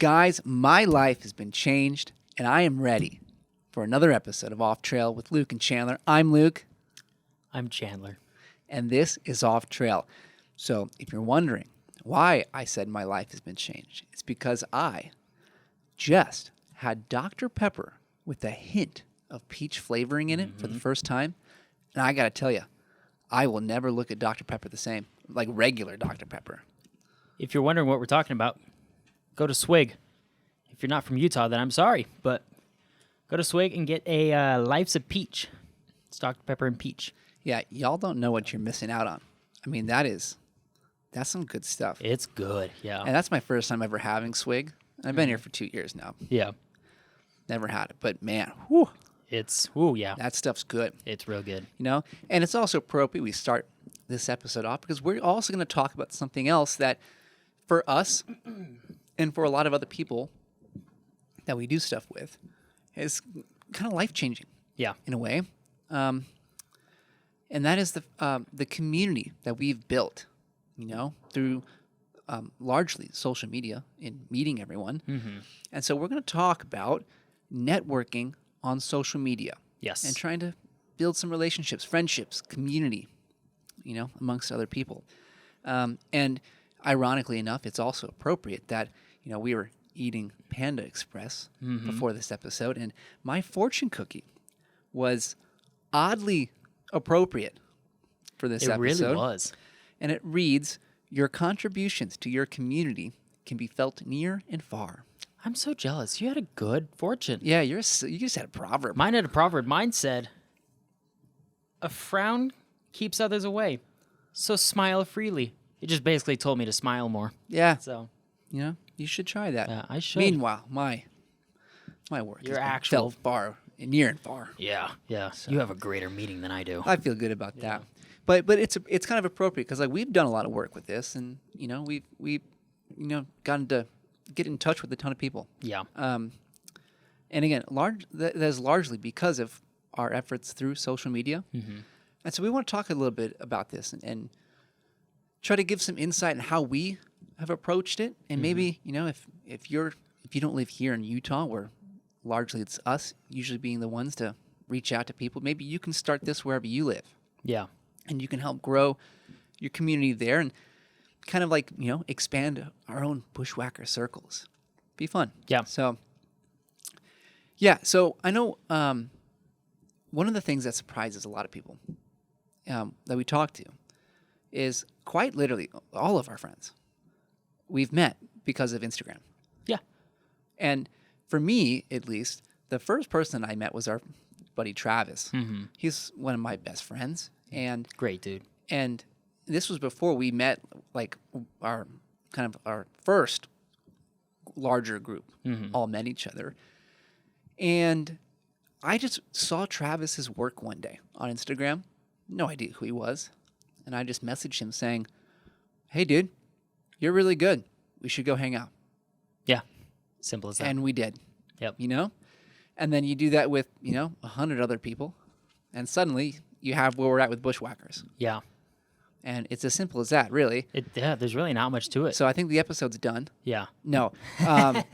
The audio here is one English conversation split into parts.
Guys, my life has been changed, and I am ready for another episode of Off Trail with Luke and Chandler. I'm Luke. I'm Chandler. And this is Off Trail. So if you're wondering why I said my life has been changed, it's because I just had Dr. Pepper with a hint of peach flavoring in it for the first time. And I got to tell you, I will never look at Dr. Pepper the same, like regular Dr. Pepper. If you're wondering what we're talking about, go to Swig. If you're not from Utah, then I'm sorry, but go to Swig and get a Life's a Peach. It's Dr. Pepper and peach. Yeah, y'all don't know what you're missing out on. I mean, that's some good stuff. It's good, yeah. And that's my first time ever having Swig. I've been here for 2 years now. Yeah. Never had it, but man, whew, Yeah. that stuff's good. It's real good. You know, and it's also appropriate we start this episode off because we're also going to talk about something else that for us and for a lot of other people that we do stuff with is kind of life-changing. Yeah. In a way. And that is the community that we've built, you know, through largely social media and meeting everyone. Mm-hmm. And so we're going to talk about networking on social media. Yes. And trying to build some relationships, friendships, community, you know, amongst other people. And ironically enough, it's also appropriate that, you know, we were eating Panda Express before this episode, and my fortune cookie was oddly appropriate for this episode. It really was. And it reads, "Your contributions to your community can be felt near and far." I'm so jealous. You had a good fortune. Yeah, you just had a proverb. Mine had a proverb. Mine said, "A frown keeps others away, so smile freely." It just basically told me to smile more. Yeah. So, you know, you should try that. I should. Meanwhile, my work Your has been actual- felt far, near and far. Yeah. So. You have a greater meeting than I do. I feel good about that. But it's kind of appropriate because like we've done a lot of work with this, and you know we've you know gotten to get in touch with a ton of people. Yeah. And again, that is largely because of our efforts through social media. Mm-hmm. And so we want to talk a little bit about this and try to give some insight on how we have approached it, and maybe you know if you don't live here in Utah, where largely it's us usually being the ones to reach out to people, maybe you can start this wherever you live. Yeah. And you can help grow your community there and kind of like, you know, expand our own bushwhacker circles. Be fun. Yeah. So I know one of the things that surprises a lot of people that we talk to is quite literally all of our friends we've met because of Instagram. Yeah. And for me, at least, the first person I met was our buddy Travis. Mm-hmm. He's one of my best friends. And great dude. And this was before we met, like our first larger group all met each other. And I just saw Travis's work one day on Instagram. No idea who he was. And I just messaged him saying, "Hey, dude, you're really good. We should go hang out." Yeah. Simple as that. And we did. Yep. You know? And then you do that with, you know, 100 other people. And suddenly you have where we're at with Bushwhackers. Yeah. And it's as simple as that, really. There's really not much to it. So I think the episode's done. Yeah. No. But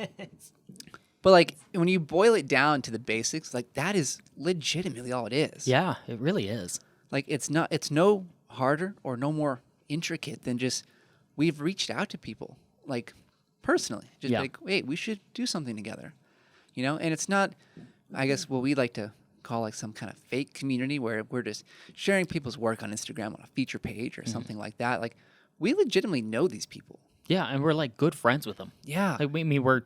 like when you boil it down to the basics, like that is legitimately all it is. Yeah, it really is. Like it's no harder or no more intricate than just we've reached out to people like personally. Just like, wait, we should do something together. You know, and it's not, I guess, what we like to call like some kind of fake community where we're just sharing people's work on Instagram on a feature page or something like that. Like we legitimately know these people. Yeah, and we're like good friends with them. Yeah. Like we're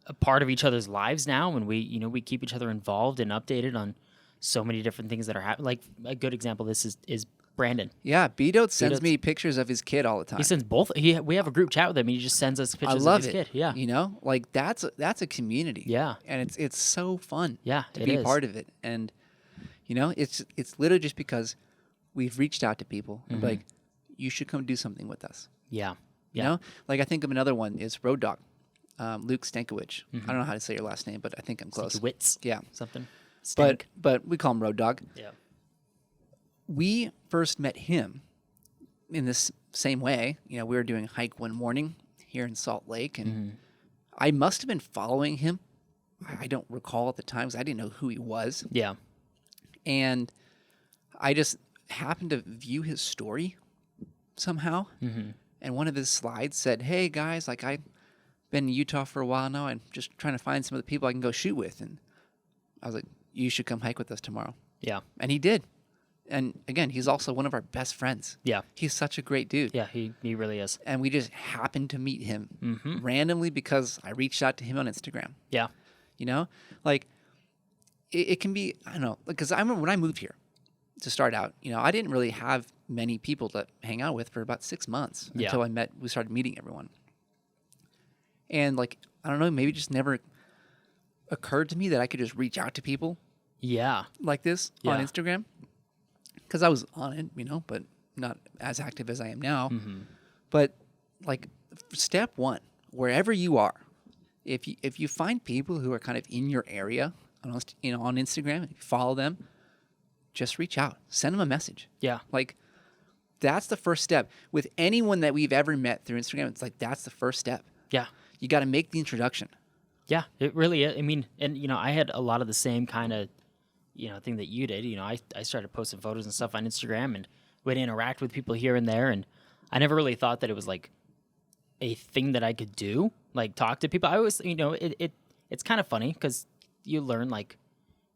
a part of each other's lives now, and we keep each other involved and updated on so many different things that are happening. Like a good example of this is Brandon. Yeah, B-Dote sends me pictures of his kid all the time. He sends both. We have a group chat with him. And he just sends us pictures of his kid. Yeah, you know, like that's a community. Yeah, and it's so fun. Yeah, to be part of it, and you know, it's literally just because we've reached out to people and like, you should come do something with us. Yeah, you know, like I think of another one is Road Dog, Luke Stankiewicz. I don't know how to say your last name, but I think I'm close. Stankiewicz. Yeah, something. But we call him Road Dog. Yeah. We first met him in this same way. You know, we were doing a hike one morning here in Salt Lake, and I must have been following him. I don't recall at the time because I didn't know who he was. Yeah. And I just happened to view his story somehow. Mm-hmm. And one of his slides said, hey, guys, like I've been in Utah for a while now. I'm just trying to find some of the people I can go shoot with. And I was like, you should come hike with us tomorrow. Yeah. And he did. And again, he's also one of our best friends. Yeah. He's such a great dude. Yeah, he really is. And we just happened to meet him randomly because I reached out to him on Instagram. Yeah. You know, like it can be, I don't know, because I remember when I moved here to start out, you know, I didn't really have many people to hang out with for about 6 months until we started meeting everyone. And like, I don't know, maybe it just never occurred to me that I could just reach out to people Yeah. like this on Instagram. Because I was on it, you know, but not as active as I am now. Mm-hmm. But like step one, wherever you are, if you find people who are kind of in your area, on Instagram, and you follow them, just reach out, send them a message. Yeah. Like that's the first step. With anyone that we've ever met through Instagram, it's like that's the first step. Yeah. You got to make the introduction. Yeah, it really is. I mean, and you know, I had a lot of the same kind of, you know, thing that you did. You know, I started posting photos and stuff on Instagram and would interact with people here and there, and I never really thought that it was like a thing that I could do, like talk to people. I always, you know, it's kind of funny because you learn like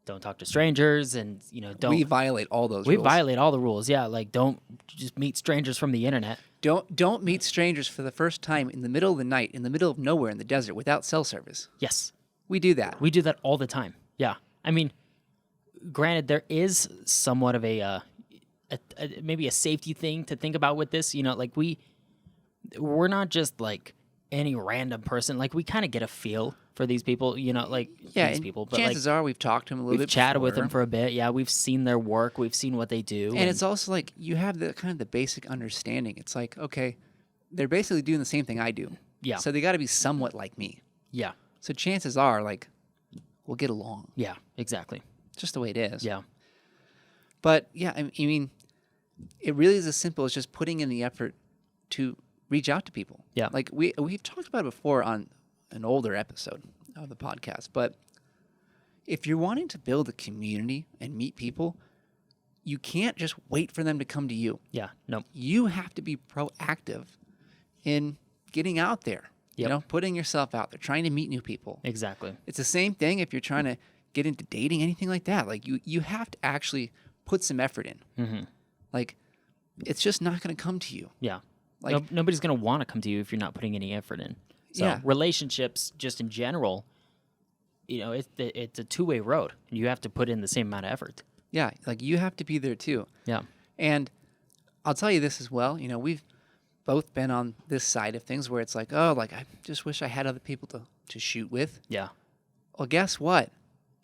don't talk to strangers, and you know, We violate all those rules. We violate all the rules. Yeah, like don't just meet strangers from the internet. Don't meet strangers for the first time in the middle of the night, in the middle of nowhere in the desert without cell service. Yes, We do that. we do that all the time. Yeah, I mean, granted, there is somewhat of a maybe a safety thing to think about with this. You know, like we're not just like any random person. Like we kind of get a feel for these people. You know, like these people. But chances are we've talked to them a little we've bit chatted with before. them for a bit. Yeah, we've seen their work. We've seen what they do. And it's also like you have the kind of the basic understanding. It's like, okay, they're basically doing the same thing I do. Yeah. So they got to be somewhat like me. yeah, So chances are like we'll get along. yeah, exactly. It's just the way it is. Yeah, But yeah, I mean, it really is as simple as just putting in the effort to reach out to people. Yeah. Like we've talked about it before on an older episode of the podcast, but if you're wanting to build a community and meet people, you can't just wait for them to come to you. yeah, no, You have to be proactive in getting out there. You Yep. know, putting yourself out there, trying to meet new people. exactly. It's the same thing if you're trying to get into dating, anything like that. Like you have to actually put some effort in. Mm-hmm. Like it's just not going to come to you. Yeah. Like Nobody's going to want to come to you if you're not putting any effort in. So Yeah. relationships, just in general, you know, it's a two-way road. You have to put in the same amount of effort. yeah, like you have to be there too. Yeah. And I'll tell you this as well. You know, we've both been on this side of things where it's like, oh, like I just wish I had other people to shoot with. Yeah. Well, guess what?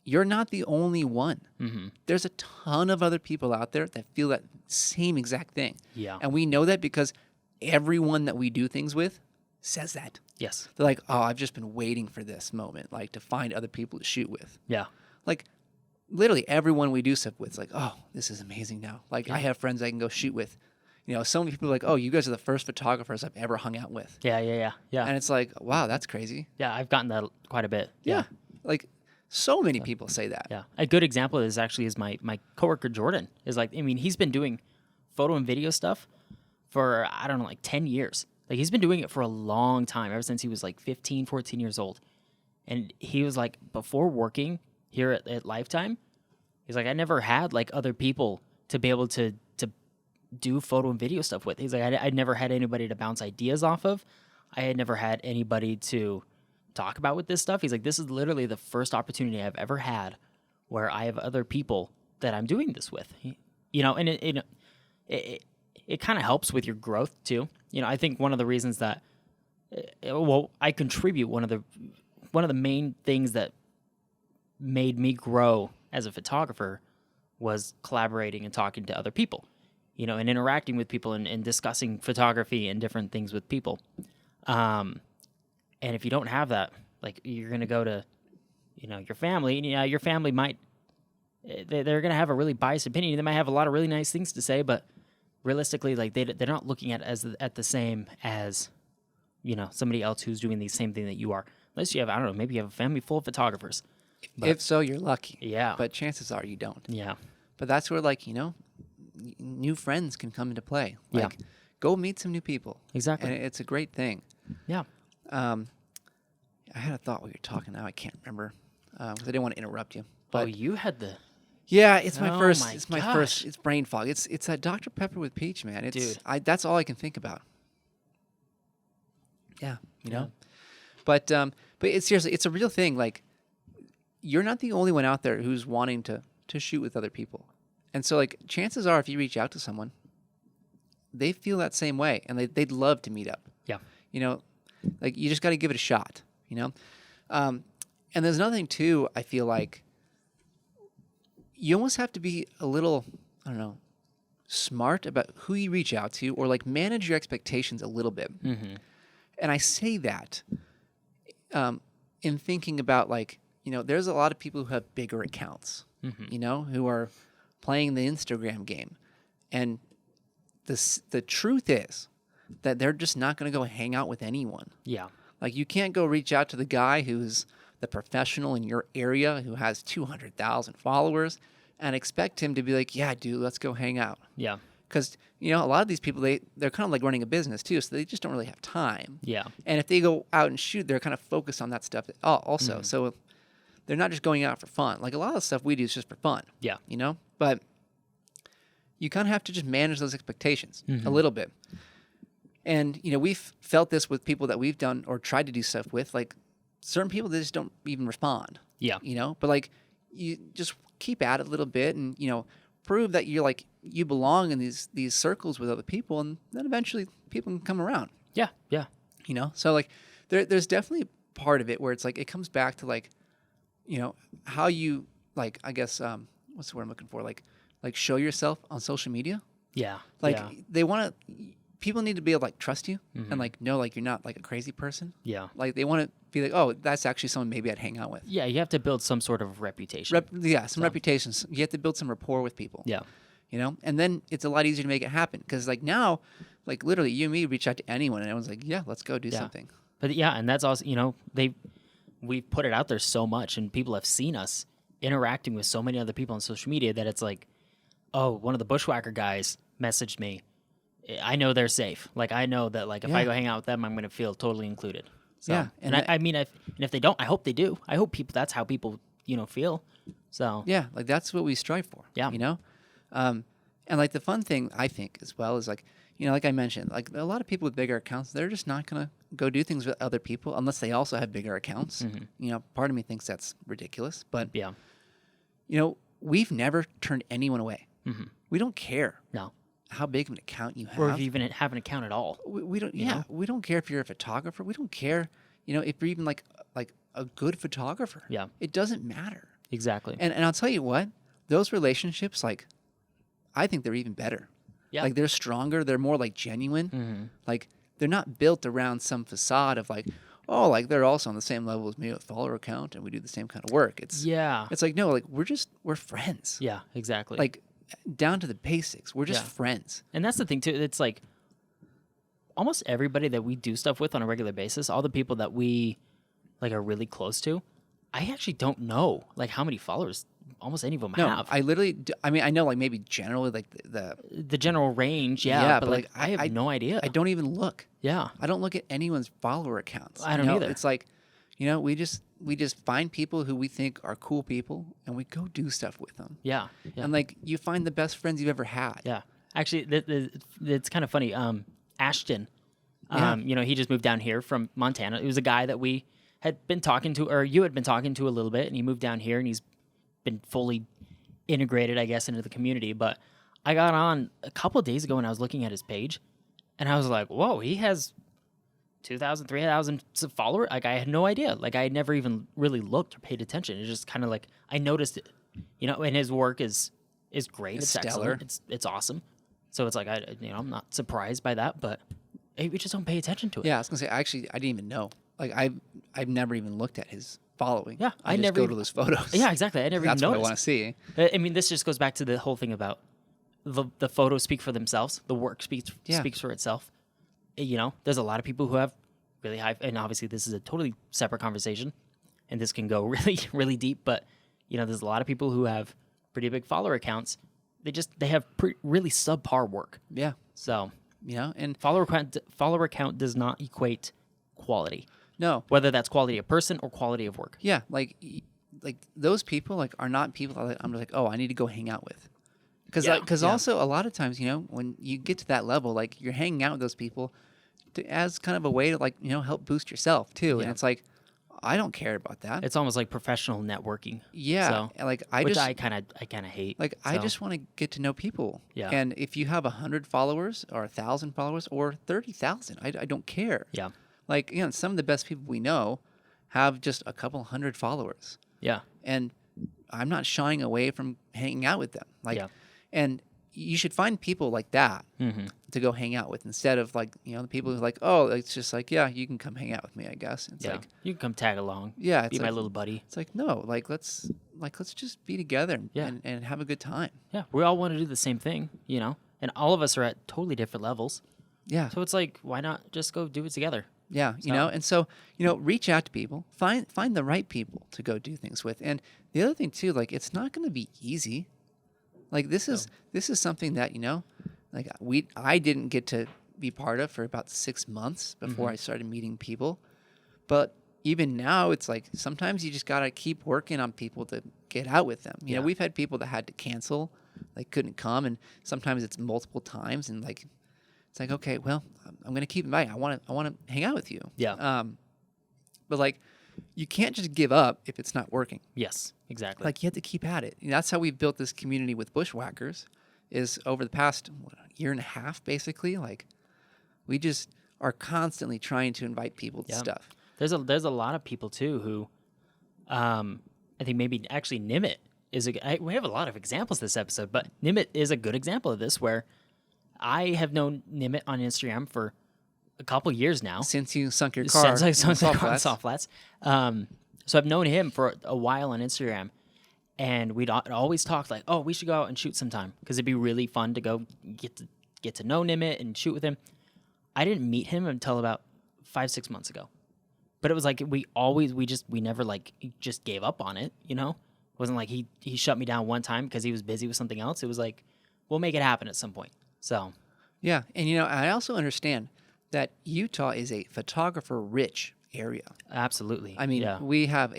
You're not the only one. Mm-hmm. There's a ton of other people out there that feel that same exact thing. Yeah. And we know that because everyone that we do things with says that. Yes. They're like, oh, I've just been waiting for this moment, like to find other people to shoot with. Yeah. Like literally everyone we do stuff with is like, oh, this is amazing now. Like I have friends I can go shoot with. You know, so many people are like, oh, you guys are the first photographers I've ever hung out with. Yeah. Yeah. Yeah. Yeah. And it's like, wow, that's crazy. Yeah. I've gotten that quite a bit. Yeah. Like so many people say that. Yeah. A good example is my coworker Jordan is like, I mean, he's been doing photo and video stuff for, I don't know, like 10 years. Like he's been doing it for a long time, ever since he was like 15, 14 years old. And he was like, before working here at Lifetime, he's like, I never had like other people to be able to do photo and video stuff with. He's like, I'd never had anybody to bounce ideas off of. I had never had anybody to talk about with this stuff. He's like, this is literally the first opportunity I've ever had where I have other people that I'm doing this with. You know, and it kind of helps with your growth too. You know, I think one of the reasons that, I contribute one of the main things that made me grow as a photographer was collaborating and talking to other people, you know, and interacting with people and discussing photography and different things with people. And if you don't have that, like you're going to go to, you know, your family, and your family might, they're going to have a really biased opinion. They might have a lot of really nice things to say, but realistically, like they're not looking at the same as, you know, somebody else who's doing the same thing that you are. Unless you have, I don't know, maybe you have a family full of photographers. But, If so, you're lucky. Yeah. But chances are you don't. Yeah. But that's where, like, new friends can come into play. Like, go meet some new people. Exactly. And it's a great thing. Yeah. I had a thought while you're talking now. I can't remember because I didn't want to interrupt you. But you had the... Yeah, it's my Oh first. my It's my gosh. first. It's brain fog. It's that Dr Pepper with peach, man. It's Dude. that's all I can think about. Yeah, you know. Yeah. But it's seriously, it's a real thing. Like, you're not the only one out there who's wanting to shoot with other people, and so like chances are, if you reach out to someone, they feel that same way, and they'd love to meet up. Yeah. You know, like you just got to give it a shot. You know, and there's another thing too. I feel like you almost have to be a little, I don't know, smart about who you reach out to, or like manage your expectations a little bit. Mm-hmm. And I say that in thinking about, like, there's a lot of people who have bigger accounts, who are playing the Instagram game. And the truth is that they're just not going to go hang out with anyone. Yeah. Like, you can't go reach out to the guy who's the professional in your area who has 200,000 followers and expect him to be like, yeah, dude, let's go hang out. Yeah. Because, a lot of these people, they're kind of like running a business too, so they just don't really have time. Yeah. And if they go out and shoot, they're kind of focused on that stuff also. So they're not just going out for fun. Like, a lot of the stuff we do is just for fun. Yeah. But you kind of have to just manage those expectations a little bit. And, we've felt this with people that we've done or tried to do stuff with. Like, certain people, they just don't even respond. Yeah. But like, you just keep at it a little bit and, prove that you're like, you belong in these circles with other people, and then eventually people can come around. Yeah. Yeah. So like there's definitely part of it where it's like, it comes back to like, how you, like, I guess, what's the word I'm looking for? Like show yourself on social media. Yeah. Like, yeah. People need to be able to like trust you and like know like you're not like a crazy person. Yeah. Like, they want to be like, oh, that's actually someone maybe I'd hang out with. Yeah. You have to build some sort of reputation. Some reputations. You have to build some rapport with people. Yeah. And then it's a lot easier to make it happen, because like now, like literally you and me reach out to anyone and everyone's like, yeah, let's go do something. But yeah, and that's also, we've put it out there so much, and people have seen us interacting with so many other people on social media that it's like, oh, one of the Bushwhacker guys messaged me. I know they're safe. Like, I know that, like, if I go hang out with them, I'm going to feel totally included. So, Yeah, and I mean, if they don't, I hope they do. I hope that's how people, feel. So Yeah, like that's what we strive for. Yeah. And like the fun thing I think as well is like, like I mentioned, like a lot of people with bigger accounts, they're just not going to go do things with other people unless they also have bigger accounts. Part of me thinks that's ridiculous, but yeah, we've never turned anyone away. We don't care no, how big of an account you have. or if you even have an account at all. We don't. You Yeah, know? we don't care if you're a photographer. We don't care, if you're even like a good photographer. Yeah. It doesn't matter. Exactly. And I'll tell you what, those relationships, like, I think they're even better. Yeah. Like, they're stronger. They're more like genuine. Like, they're not built around some facade of like, oh, like they're also on the same level as me with follower account and we do the same kind of work. It's like, no, like we're friends. Yeah, exactly. Like, down to the basics. We're just Yeah. friends. And that's the thing too. It's like almost everybody that we do stuff with on a regular basis, all the people that we like are really close to, I actually don't know like how many followers almost any of them No, have. I literally, I mean, I know like maybe generally like The general range, yeah, but like I have no idea. I don't even look. Yeah. I don't look at anyone's follower accounts. I don't either. It's like, we just find people who we think are cool people and we go do stuff with them. Yeah. Yeah. And like, you find the best friends you've ever had. Yeah. Actually, it's kind of funny. Ashton, he just moved down here from Montana. It was a guy that we had been talking to, or you had been talking to a little bit, and he moved down here, and he's been fully integrated, I guess, into the community. But I got on a couple of days ago and I was looking at his page, and I was like, whoa, he has 2,000, 3,000 followers. Like, I had no idea. Like, I had never even really looked or paid attention. It's just kind of like, I noticed it, and his work is great. It's stellar. Excellent. It's awesome. So it's like, I'm not surprised by that, but we just don't pay attention to it. Yeah, I was gonna say, actually, I didn't even know. Like, I've never even looked at his following. Yeah, I just never go even- to those photos. Yeah, exactly. I never That's even what I noticed. want to see. I mean, this just goes back to the whole thing about the photos speak for themselves. The work speaks for itself. There's a lot of people who have really high, and obviously this is a totally separate conversation, and this can go really, really deep, but, there's a lot of people who have pretty big follower accounts. They have really subpar work. Yeah. So, and follower count does not equate quality. No. Whether that's quality of person or quality of work. Yeah, like those people are not people that I'm just like, oh, I need to go hang out with, because also a lot of times when you get to that level, like you're hanging out with those people as kind of a way to help boost yourself too, and it's like I don't care about that. It's almost like professional networking. Yeah, so, like I kind of hate. Like I just want to get to know people. Yeah, and if you have 100 followers or 1,000 followers or 30,000, I don't care. Yeah, like some of the best people we know have just a couple hundred followers. Yeah. And I'm not shying away from hanging out with them. And you should find people like that to go hang out with instead of the people who are like, oh, it's just like, yeah, you can come hang out with me, I guess. It's like, you can come tag along. Yeah. Be my little buddy. It's like, no, let's just be together and have a good time. Yeah. We all want to do the same thing, and all of us are at totally different levels. Yeah. So it's like, why not just go do it together? Yeah, and so, reach out to people, find the right people to go do things with. And the other thing too, it's not going to be easy. This is something that, I didn't get to be part of for about 6 months before I started meeting people. But even now it's like sometimes you just got to keep working on people to get out with them. You know, we've had people that had to cancel, couldn't come, and sometimes it's multiple times, and it's like, okay, well, I'm going to keep inviting. I want to hang out with you. Yeah. But you can't just give up if it's not working. Yes, exactly. You have to keep at it. And that's how we've built this community with Bushwhackers, is over the past year and a half, basically. We just are constantly trying to invite people to stuff. There's a lot of people too who, I think maybe actually Nimit is we have a lot of examples this episode, but Nimit is a good example of this where I have known Nimit on Instagram for a couple years now. Since you sunk your car on Soft Flats. So I've known him for a while on Instagram, and we'd always talk like, oh, we should go out and shoot sometime because it'd be really fun to go get to know Nimit and shoot with him. I didn't meet him until about 5-6 months ago, but it was like we never just gave up on it. It wasn't like he shut me down one time because he was busy with something else. It was like, we'll make it happen at some point. So, yeah, and I also understand that Utah is a photographer-rich area. Absolutely. I mean, we have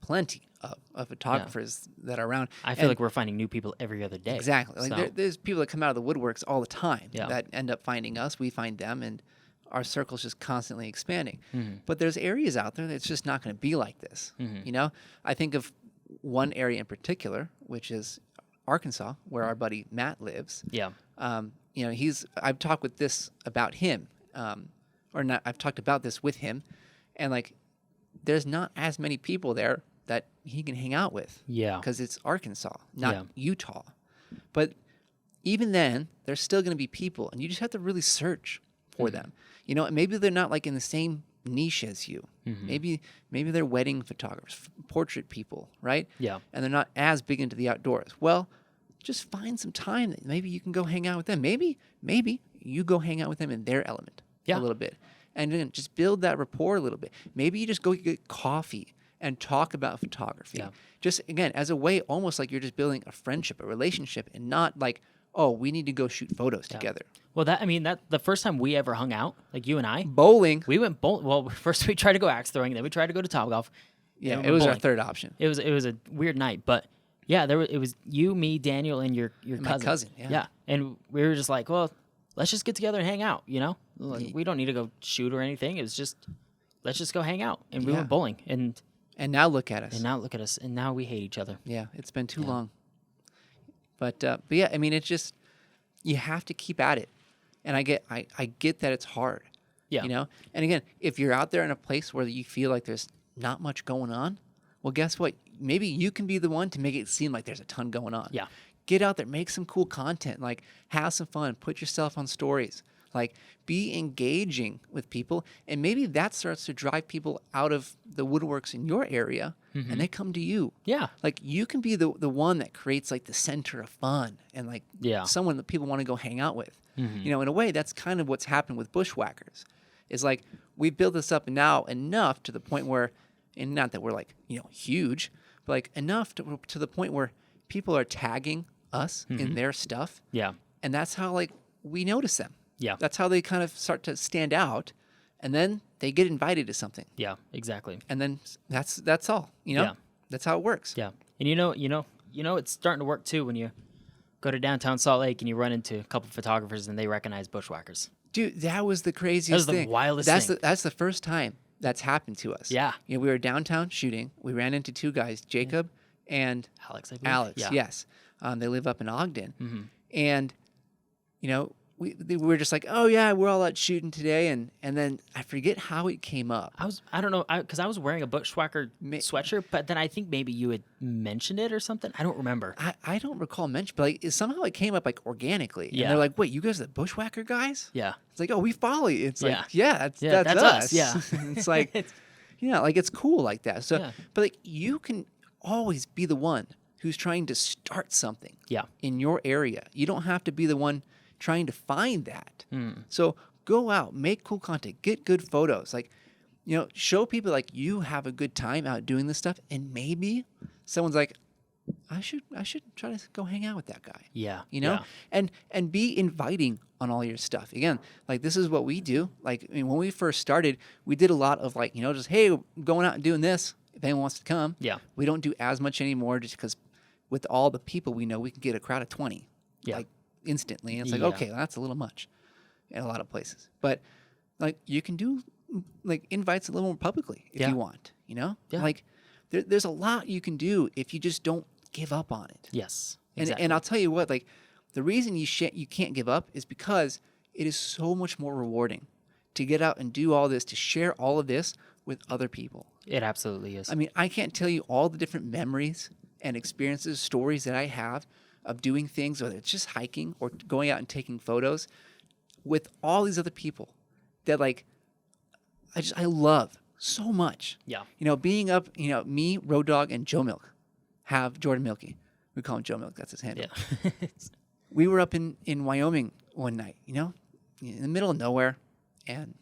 plenty of photographers that are around. I feel like we're finding new people every other day. Exactly. There's people that come out of the woodworks all the time that end up finding us. We find them, and our circle's just constantly expanding. But there's areas out there that's just not going to be like this. I think of one area in particular, which is Arkansas, where our buddy Matt lives. Yeah. I've talked with this about him, or not. I've talked about this with him, and there's not as many people there that he can hang out with. Yeah. Because it's Arkansas, not Utah. But even then, there's still going to be people, and you just have to really search for them. Maybe they're not in the same niche as you. Maybe they're wedding photographers, portrait people, right? Yeah. And they're not as big into the outdoors. Well, just find some time that maybe you can go hang out with them. Maybe you go hang out with them in their element a little bit. And then just build that rapport a little bit. Maybe you just go get coffee and talk about photography. Yeah. Just, again, as a way almost like you're just building a friendship, a relationship, and not oh, we need to go shoot photos together. Well, that the first time we ever hung out, you and I. Bowling. We went bowling. Well, first we tried to go axe throwing, then we tried to go to Topgolf. Yeah, it was our third option. It was a weird night, but yeah, it was you, me, Daniel, and your cousin. My cousin, yeah. And we were just like, well, let's just get together and hang out, we don't need to go shoot or anything. It was just, let's just go hang out. And we went bowling. And now look at us. And now we hate each other. Yeah, it's been too long. But yeah, I mean, it's just, you have to keep at it. And I get that it's hard. Yeah. And again, if you're out there in a place where you feel like there's not much going on, well, guess what? Maybe you can be the one to make it seem like there's a ton going on. Yeah. Get out there, make some cool content, have some fun, put yourself on stories, be engaging with people. And maybe that starts to drive people out of the woodworks in your area and they come to you. Yeah. You can be the one that creates the center of fun and someone that people want to go hang out with. In a way, that's kind of what's happened with Bushwhackers. is like we build this up now enough to the point where, and not that we're like, huge, but like enough to the point where people are tagging us in their stuff. Yeah. And that's how like we notice them. Yeah. That's how they kind of start to stand out, and then they get invited to something. Yeah, exactly. And then that's all, Yeah. That's how it works. Yeah. And it's starting to work too when you go to downtown Salt Lake and you run into a couple photographers and they recognize Bushwhackers. Dude, that was the craziest thing. That was the wildest thing. That's the first time that's happened to us. Yeah. We were downtown shooting. We ran into two guys, Jacob and Alex, I believe. Alex. Yeah. Yes. They live up in Ogden. And, we were just like, oh, yeah, we're all out shooting today. And then I forget how it came up. I don't know, because I was wearing a Bushwhacker sweatshirt, but then I think maybe you had mentioned it or something. I don't remember. I don't recall mention, but like, somehow it came up like organically. Yeah. And they're like, wait, you guys are the Bushwhacker guys? Yeah. It's like, oh, we follow you. It's like, that's that's us. us. Yeah. It's like, like it's cool like that. So, Yeah. but like you can always be the one who's trying to start something in your area. You don't have to be the one trying to find that. So go out, make cool content, get good photos. Like, show people like you have a good time out doing this stuff. And maybe someone's like, I should try to go hang out with that guy. Yeah. And be inviting on all your stuff. Again, like this is what we do. Like, I mean, when we first started, we did a lot of like, just, hey, going out and doing this. If anyone wants to come. Yeah. We don't do as much anymore just because with all the people we know, we can get a crowd of 20. Yeah. Like instantly. And it's like, Yeah. okay, that's a little much in a lot of places. But like you can do like invites a little more publicly if you want, Yeah. Like there's a lot you can do if you just don't give up on it. Yes. Exactly. And I'll tell you what, like the reason you can't give up is because it is so much more rewarding to get out and do all this, to share all of this with other people. It absolutely is. I mean, I can't tell you all the different memories and experiences, stories that I have of doing things, whether it's just hiking or going out and taking photos with all these other people that like I love so much. Yeah. Being up, me, Road Dog, and Joe Milk have Jordan Milky. We call him Joe Milk. That's his handle. Yeah. We were up in Wyoming one night, in the middle of nowhere, and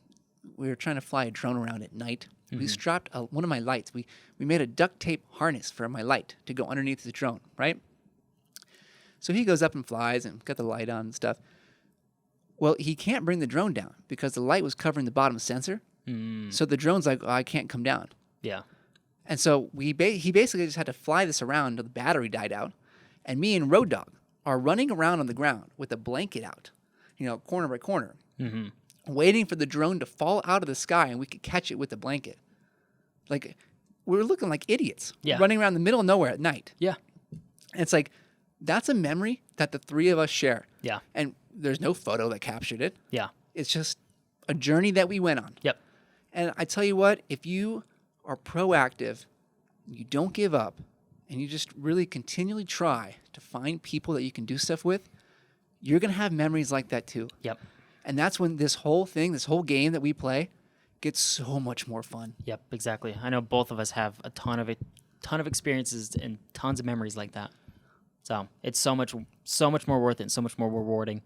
we were trying to fly a drone around at night. We strapped one of my lights. We made a duct tape harness for my light to go underneath the drone, right? So he goes up and flies and got the light on and stuff. Well, he can't bring the drone down because the light was covering the bottom sensor. So the drone's like, oh, I can't come down. Yeah. And so he basically just had to fly this around until the battery died out. And me and Road Dog are running around on the ground with a blanket out, corner by corner, waiting for the drone to fall out of the sky and we could catch it with the blanket. Like, we were looking like idiots running around the middle of nowhere at night. Yeah. And it's like, that's a memory that the three of us share. Yeah. And there's no photo that captured it. Yeah. It's just a journey that we went on. Yep. And I tell you what, if you are proactive, you don't give up, and you just really continually try to find people that you can do stuff with, you're going to have memories like that too. Yep. And that's when this whole game that we play gets so much more fun. Yep, exactly. I know both of us have a ton of experiences and tons of memories like that. So it's so much more worth it and so much more rewarding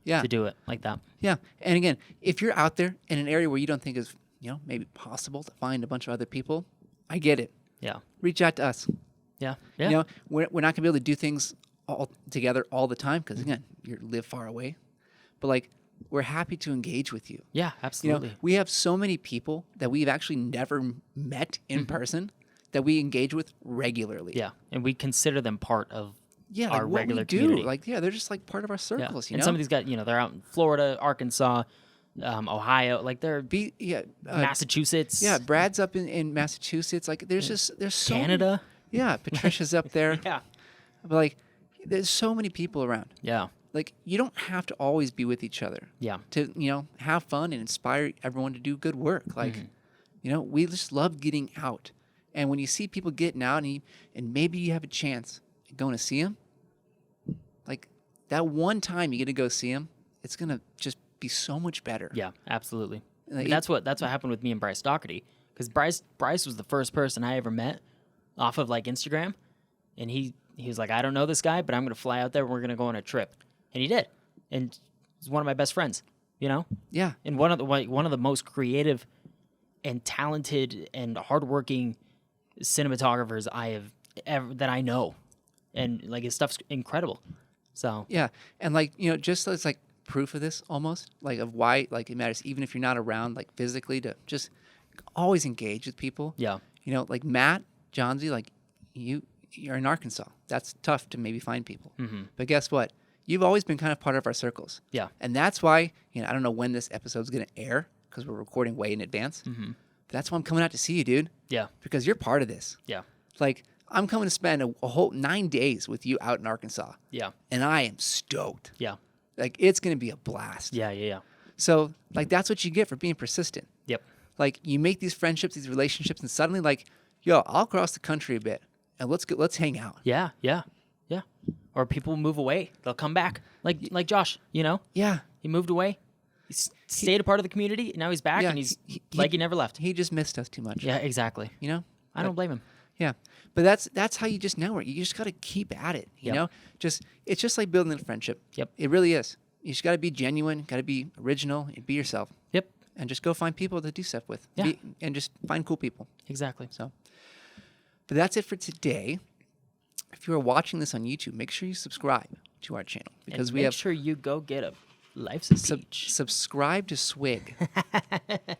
to do it like that. Yeah. And again, if you're out there in an area where you don't think is, maybe possible to find a bunch of other people, I get it. Yeah. Reach out to us. Yeah. Yeah. We're not going to be able to do things all together all the time because, again, you live far away. But, like, we're happy to engage with you. Yeah, absolutely. We have so many people that we've actually never met in person that we engage with regularly. Yeah, and we consider them part of our what regular we do. community. Like, they're just like part of our circles. And some of these guys, they're out in Florida, Arkansas, Ohio, like they're Massachusetts. Yeah, Brad's up in Massachusetts. Like, there's so Canada. Yeah, Patricia's up there. Yeah, but like, there's so many people around. Yeah. Like, you don't have to always be with each other. Yeah. To, have fun and inspire everyone to do good work. Like, we just love getting out. And when you see people getting out and maybe you have a chance at going to see them, like, that one time you get to go see them, it's going to just be so much better. Yeah, absolutely. Like, that's what happened with me and Bryce Doherty. Because Bryce was the first person I ever met off of, like, Instagram. And he was like, I don't know this guy, but I'm going to fly out there and we're going to go on a trip. And he did. And he's one of my best friends. you know? Yeah. And one of the most creative and talented and hardworking cinematographers that I know. And like his stuff's incredible. So Yeah. And like, just as like proof of this almost, like of why like it matters, even if you're not around like physically, to just always engage with people. yeah. Like Matt, Johnsy, like you're in Arkansas. That's tough to maybe find people. Mm-hmm. But guess what? You've always been kind of part of our circles. Yeah. And that's why, I don't know when this episode's going to air because we're recording way in advance. Mm-hmm. But that's why I'm coming out to see you, dude. Yeah. Because you're part of this. Yeah. Like, I'm coming to spend a whole 9 days with you out in Arkansas. Yeah. And I am stoked. Yeah. Like, it's going to be a blast. Yeah. Yeah. Yeah. So, like, that's what you get for being persistent. Yep. Like, you make these friendships, these relationships, and suddenly, like, yo, I'll cross the country a bit, and let's hang out. Yeah. Yeah. Yeah. Or people move away. They'll come back. Like Josh, Yeah. he moved away. He stayed a part of the community. Now he's back, Yeah, and he's like he never left. He just missed us too much. Yeah, exactly. I don't blame him. Yeah. But that's how you just network. You just got to keep at it, you Yep. know? It's just like building a friendship. Yep. It really is. You just got to be genuine, got to be original, and be yourself. Yep. And just go find people to do stuff with. Yeah. And just find cool people. Exactly. So, but that's it for today. If you are watching this on YouTube, make sure you subscribe to our channel because And we make have sure you go get a Life's a Peach. subscribe to Swig.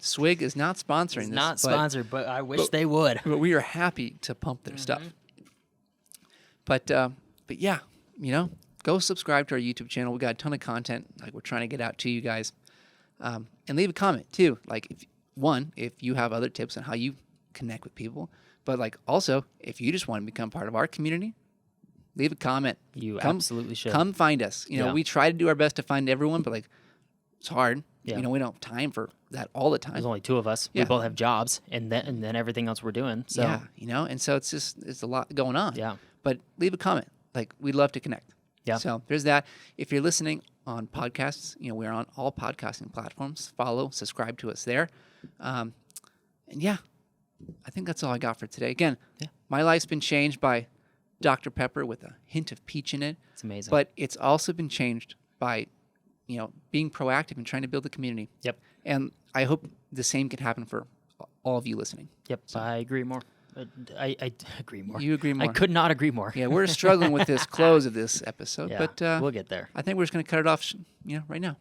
Swig is not sponsoring It's this. not sponsored, but I wish they would. But we are happy to pump their stuff. But yeah, go subscribe to our YouTube channel. We got a ton of content like we're trying to get out to you guys. And leave a comment too. Like if you have other tips on how you connect with people, but like also if you just want to become part of our community, leave a comment. You absolutely should. Come find us. Yeah. We try to do our best to find everyone, but like it's hard. Yeah. We don't have time for that all the time. There's only two of us. Yeah. We both have jobs, and then everything else we're doing. So Yeah, and so it's a lot going on. Yeah. But leave a comment. Like we'd love to connect. Yeah. So there's that. If you're listening on podcasts, we're on all podcasting platforms. Follow, subscribe to us there. And yeah, I think that's all I got for today. Again, my life's been changed by Dr. Pepper with a hint of peach in it. It's amazing. But it's also been changed by, being proactive and trying to build a community. Yep. And I hope the same can happen for all of you listening. Yep. I agree more. I agree more. You agree more. I could not agree more. Yeah, we're struggling with this close of this episode, Yeah, but we'll get there. I think we're just going to cut it off, right now.